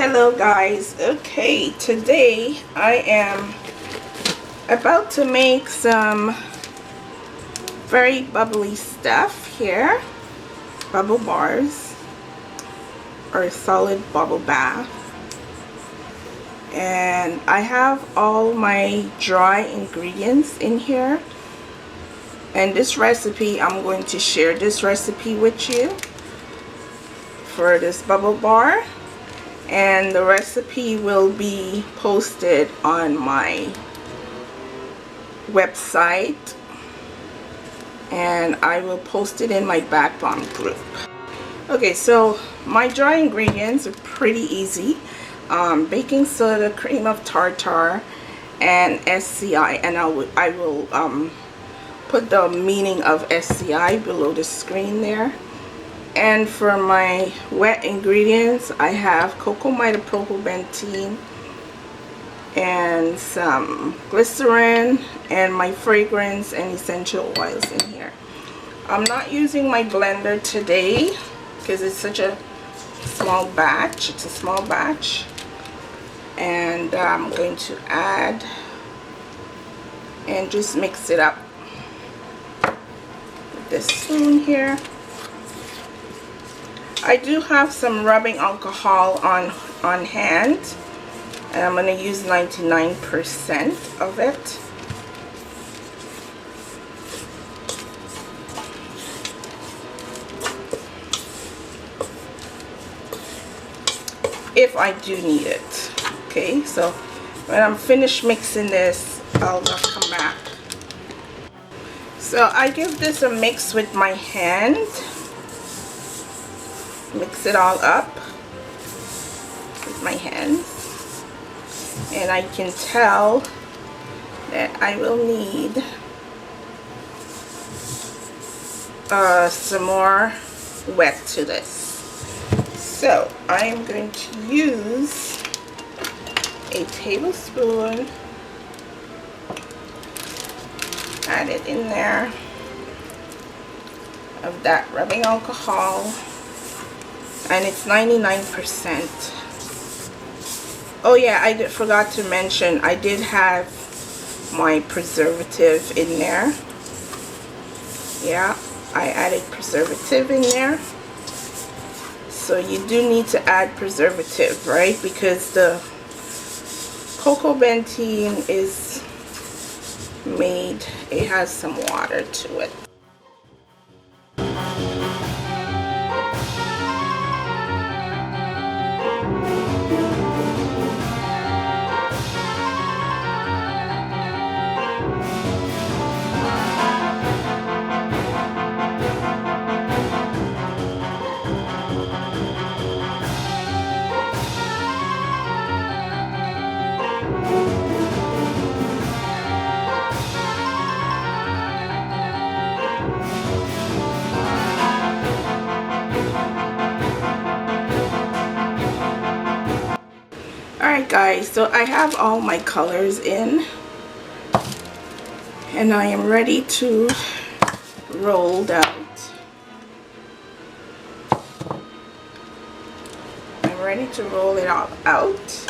Hello guys. Okay, today I am about to make some very bubbly stuff here, bubble bars or solid bubble bath, and I have all my dry ingredients in here, and this recipe, I'm going to share this recipe with you for this bubble bar, and the recipe will be posted on my website, and I will post it in my Bath Bomb group. Okay, so my dry ingredients are pretty easy. Baking soda, cream of tartar, and SCI, and I will put the meaning of SCI below the screen there. And for my wet ingredients, I have cocoa mydopropylbenzene and some glycerin and my fragrance and essential oils in here. I'm not using my blender today because it's such a small batch. It's a small batch, and I'm going to add and just mix it up with this spoon here. I do have some rubbing alcohol on hand, and I'm going to use 99% of it. If I do need it. Okay, so when I'm finished mixing this, I'll just come back. So I give this a mix with my hand. Mix it all up with my hands, and I can tell that I will need some more wet to this. So I'm going to use a tablespoon, add it in there, of that rubbing alcohol. And it's 99%. Oh yeah, I forgot to mention, I did have my preservative in there. Yeah, I added preservative in there. So you do need to add preservative, right? Because the cocoa benzene is made, it has some water to it. Alright guys, so I have all my colors in, and I am ready to roll out. I'm ready to roll it all out.